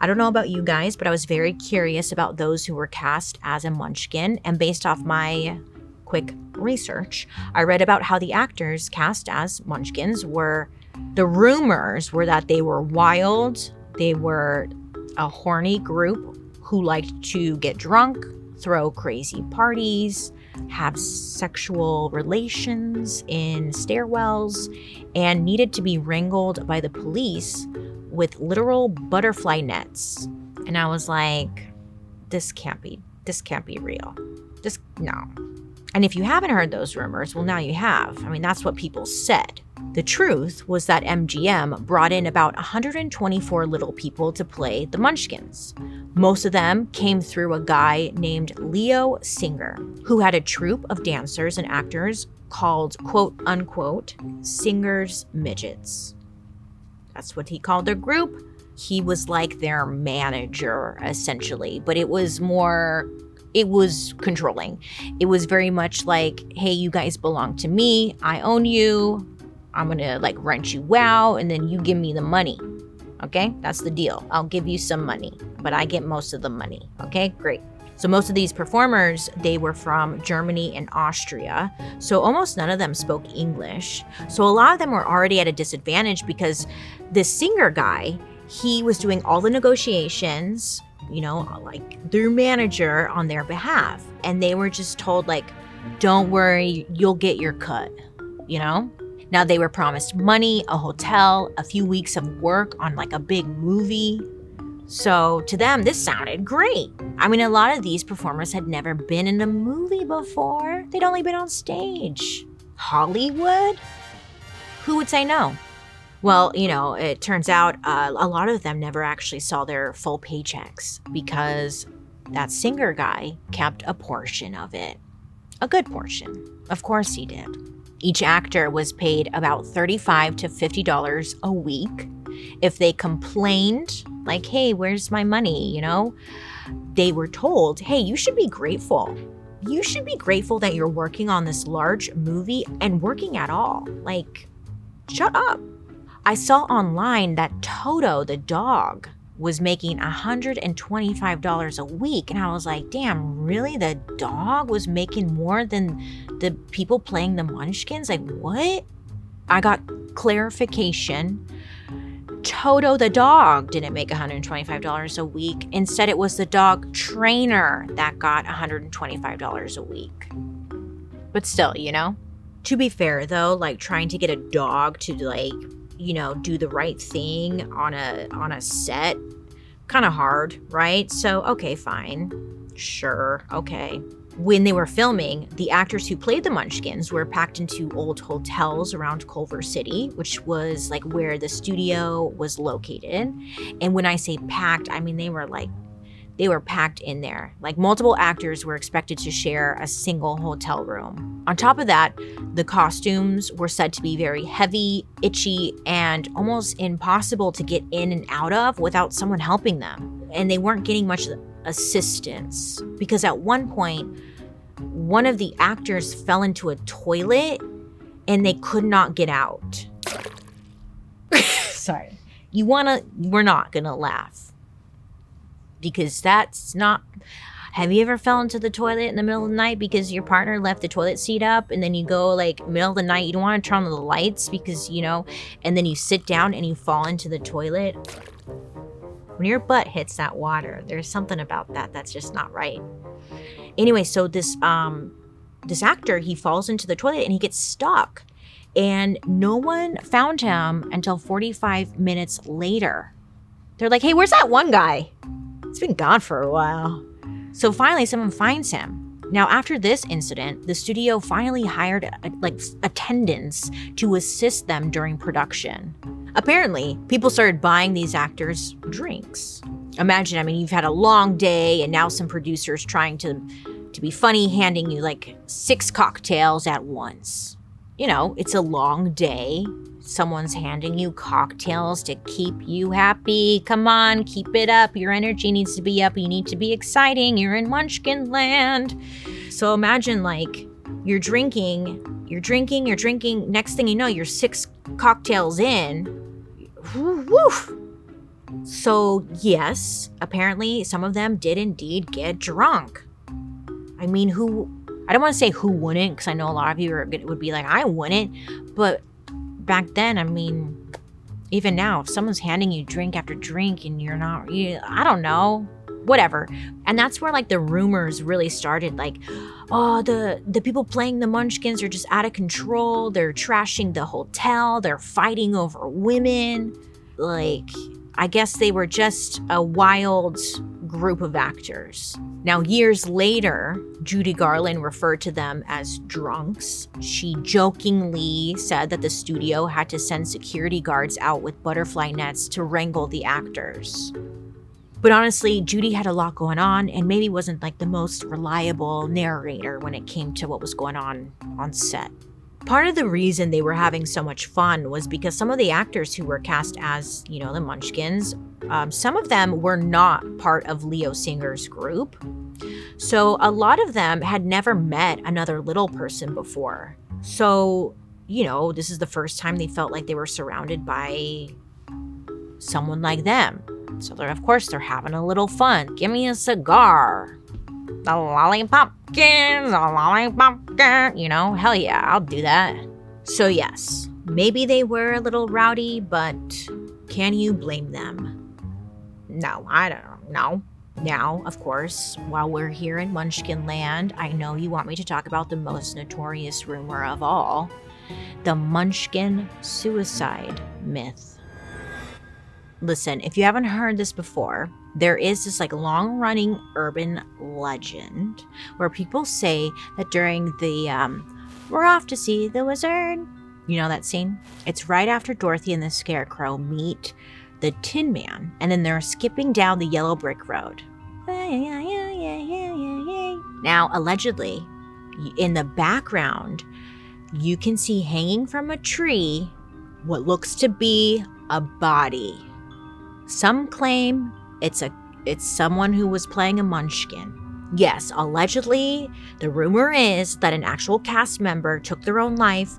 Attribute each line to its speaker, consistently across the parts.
Speaker 1: I don't know about you guys, but I was very curious about those who were cast as a Munchkin, and based off my quick research, I read about how the actors cast as Munchkins the rumors were that they were wild, they were a horny group who liked to get drunk, throw crazy parties, have sexual relations in stairwells, and needed to be wrangled by the police with literal butterfly nets. And I was like, this can't be real. No. And if you haven't heard those rumors, well, now you have. I mean, that's what people said. The truth was that MGM brought in about 124 little people to play the Munchkins. Most of them came through a guy named Leo Singer, who had a troupe of dancers and actors called, quote unquote, Singer's Midgets. That's what he called their group. He was like their manager, essentially, but it was controlling. It was very much like, hey, you guys belong to me. I own you. I'm gonna rent you out, and then you give me the money. Okay, that's the deal. I'll give you some money, but I get most of the money. Okay, great. So most of these performers, they were from Germany and Austria. So almost none of them spoke English. So a lot of them were already at a disadvantage because this singer guy, he was doing all the negotiations, their manager on their behalf. And they were just told, don't worry, you'll get your cut, Now they were promised money, a hotel, a few weeks of work on a big movie. So to them, this sounded great. I mean, a lot of these performers had never been in a movie before. They'd only been on stage. Hollywood? Who would say no? Well, it turns out a lot of them never actually saw their full paychecks because that singer guy kept a portion of it. A good portion. Of course he did. Each actor was paid about $35 to $50 a week. If they complained, hey, where's my money, they were told, hey, you should be grateful. You should be grateful that you're working on this large movie and working at all. Shut up. I saw online that Toto the dog was making $125 a week. And I was like, damn, really? The dog was making more than the people playing the Munchkins? What? I got clarification. Toto the dog didn't make $125 a week. Instead, it was the dog trainer that got $125 a week. But still, To be fair, though, trying to get a dog to do the right thing on a set, kind of hard, right? So, okay, fine. Sure, okay. When they were filming, the actors who played the Munchkins were packed into old hotels around Culver City, which was where the studio was located. And when I say packed, I mean they were packed in there. Multiple actors were expected to share a single hotel room. On top of that, the costumes were said to be very heavy, itchy, and almost impossible to get in and out of without someone helping them. And they weren't getting much assistance because at one point, one of the actors fell into a toilet and they could not get out. Sorry. We're not gonna laugh. Because that's not... Have you ever fell into the toilet in the middle of the night because your partner left the toilet seat up and then you go middle of the night, you don't want to turn on the lights because, and then you sit down and you fall into the toilet? When your butt hits that water, there's something about that that's just not right. Anyway, so this actor, he falls into the toilet and he gets stuck. And no one found him until 45 minutes later. They're like, hey, where's that one guy? He's been gone for a while. So finally, someone finds him. Now, after this incident, the studio finally hired attendants to assist them during production. Apparently, people started buying these actors drinks. Imagine, you've had a long day and now some producers trying to be funny, handing you 6 cocktails at once. It's a long day. Someone's handing you cocktails to keep you happy. Come on, keep it up. Your energy needs to be up. You need to be exciting. You're in Munchkin land. So imagine you're drinking. Next thing you know, you're 6 cocktails in. Woo! So yes, apparently some of them did indeed get drunk. I mean, I don't want to say who wouldn't, because I know a lot of you would be like, I wouldn't. But back then, I mean, even now, if someone's handing you drink after drink and you're not, I don't know, whatever. And that's where like the rumors really started. Like, oh, the people playing the Munchkins are just out of control. They're trashing the hotel. They're fighting over women. Like, I guess they were just a wild group of actors. Now, years later, Judy Garland referred to them as drunks. She jokingly said that the studio had to send security guards out with butterfly nets to wrangle the actors. But honestly, Judy had a lot going on and maybe wasn't like the most reliable narrator when it came to what was going on set. Part of the reason they were having so much fun was because some of the actors who were cast as, the Munchkins, some of them were not part of Leo Singer's group. So a lot of them had never met another little person before. So, this is the first time they felt like they were surrounded by someone like them. So of course they're having a little fun. Give me a cigar. The lollipopkins, the lollipopkin, hell yeah, I'll do that. So yes, maybe they were a little rowdy, but can you blame them? No, I don't know. Now, of course, while we're here in Munchkin land, I know you want me to talk about the most notorious rumor of all, the Munchkin suicide myth. Listen, if you haven't heard this before, there is this like long-running urban legend where people say that during the we're off to see the wizard, that scene? It's right after Dorothy and the Scarecrow meet the Tin Man, and then they're skipping down the yellow brick road. Now, allegedly, in the background, you can see hanging from a tree what looks to be a body. Some claim it's someone who was playing a Munchkin. Yes, allegedly, the rumor is that an actual cast member took their own life,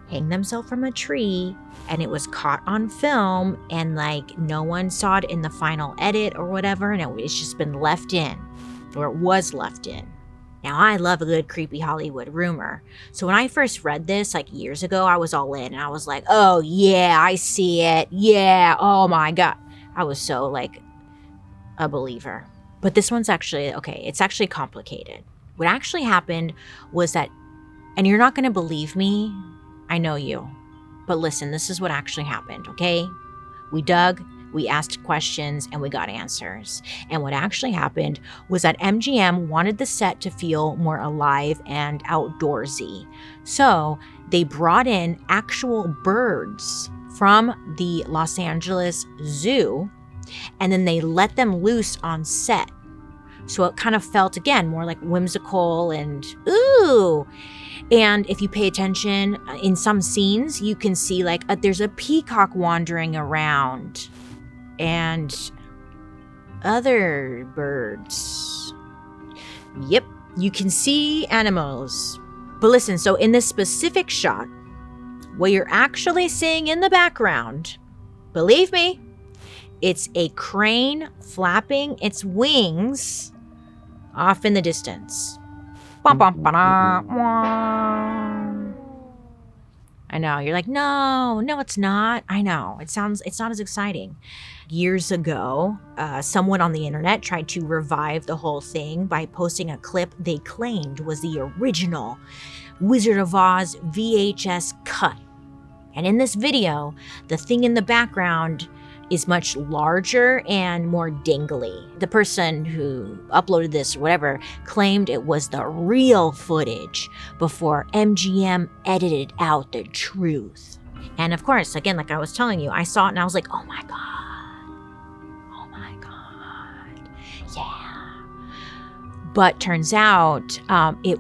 Speaker 1: hanged themselves from a tree, and it was caught on film, and like no one saw it in the final edit or whatever, and it's just been left in, or it was left in. Now, I love a good creepy Hollywood rumor. So when I first read this like years ago, I was all in and I was like, oh yeah, I see it. Yeah, oh my God. I was so like a believer. But this one's actually, okay, it's actually complicated. What actually happened was that, and you're not going to believe me, I know you, but listen, this is what actually happened, okay? We dug, we asked questions, and we got answers. And what actually happened was that MGM wanted the set to feel more alive and outdoorsy. So they brought in actual birds from the Los Angeles Zoo, and then they let them loose on set. So it kind of felt, again, more like whimsical and ooh. And if you pay attention, in some scenes, you can see like there's a peacock wandering around and other birds. Yep, you can see animals. But listen, so in this specific shot, what you're actually seeing in the background, believe me, it's a crane flapping its wings off in the distance. I know, you're like, no, it's not. I know, it's not as exciting. Years ago, someone on the internet tried to revive the whole thing by posting a clip they claimed was the original Wizard of Oz VHS cut. And in this video, the thing in the background is much larger and more dangly. The person who uploaded this or whatever claimed it was the real footage before MGM edited out the truth. And of course, again, like I was telling you, I saw it and I was like, oh my God. Oh my God. Yeah. But turns out it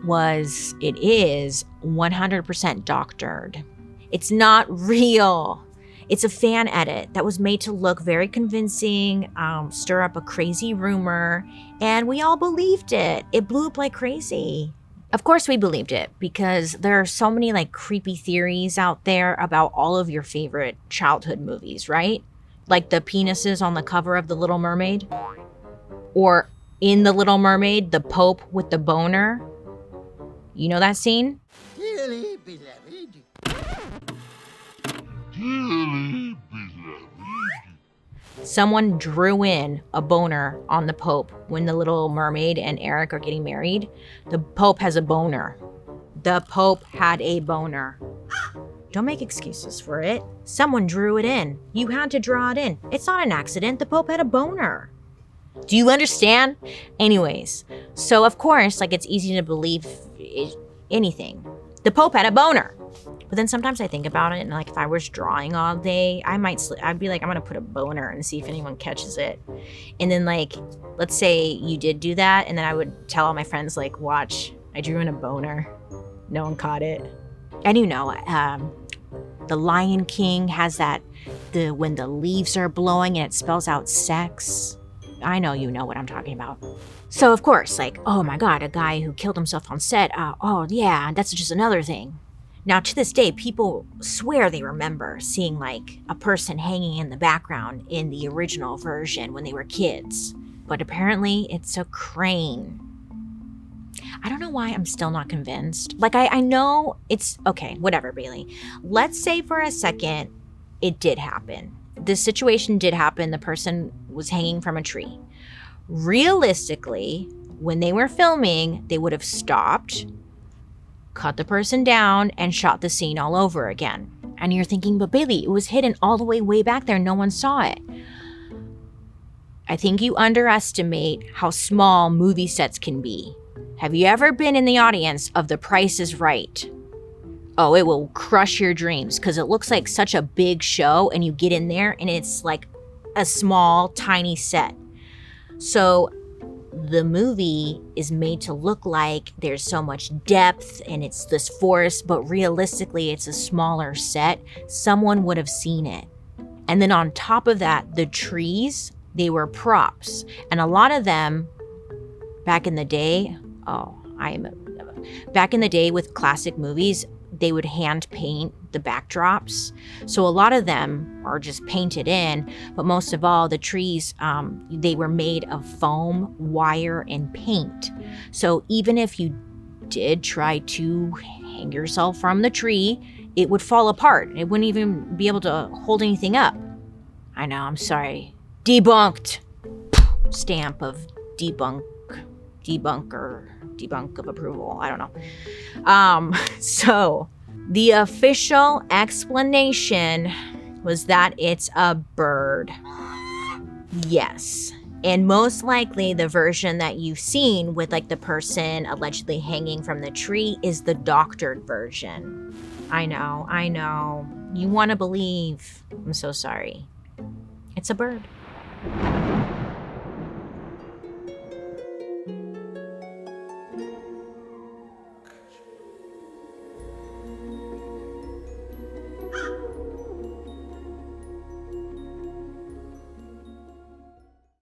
Speaker 1: is 100% doctored. It's not real. It's a fan edit that was made to look very convincing, stir up a crazy rumor, and we all believed it. It blew up like crazy. Of course we believed it because there are so many like creepy theories out there about all of your favorite childhood movies, right? Like the penises on the cover of The Little Mermaid? Or in The Little Mermaid, the Pope with the boner? You know that scene?
Speaker 2: Dearly beloved.
Speaker 3: Dearly beloved.
Speaker 1: Someone drew in a boner on the Pope when The Little Mermaid and Eric are getting married. The Pope has a boner. The Pope had a boner. Don't make excuses for it. Someone drew it in. You had to draw it in. It's not an accident. The Pope had a boner. Do you understand? Anyways, so of course, like, it's easy to believe anything. The Pope had a boner. But then sometimes I think about it, and like, if I was drawing all day, I'd be like, I'm gonna put a boner and see if anyone catches it. And then, like, let's say you did do that, and then I would tell all my friends, like, watch, I drew in a boner. No one caught it. And you know, the Lion King has that, when the leaves are blowing and it spells out sex. I know you know what I'm talking about. So of course, like, oh my God, a guy who killed himself on set. Oh yeah, that's just another thing. Now, to this day, people swear they remember seeing, like, a person hanging in the background in the original version when they were kids. But apparently, it's a crane. I don't know why I'm still not convinced. Like, I know it's... Okay, whatever, Bailey. Let's say for a second it did happen. This situation did happen. The person was hanging from a tree. Realistically, when they were filming, they would have stopped, cut the person down, and shot the scene all over again. And you're thinking, but Bailey, it was hidden all the way back there. No one saw it. I think you underestimate how small movie sets can be. Have you ever been in the audience of The Price is Right? Oh, it will crush your dreams because it looks like such a big show, and you get in there and it's like a small, tiny set. So the movie is made to look like there's so much depth and it's this forest, but realistically it's a smaller set. Someone would have seen it. And then on top of that, the trees, they were props. And a lot of them back in the day, back in the day with classic movies, they would hand paint the backdrops. So a lot of them are just painted in, but most of all, the trees, they were made of foam, wire, and paint. So even if you did try to hang yourself from the tree, it would fall apart. It wouldn't even be able to hold anything up. I know, I'm sorry. Debunked. Stamp of debunk of approval. I don't know. So the official explanation was that it's a bird. Yes. And most likely the version that you've seen with, like, the person allegedly hanging from the tree is the doctored version. I know. You want to believe. I'm so sorry. It's a bird.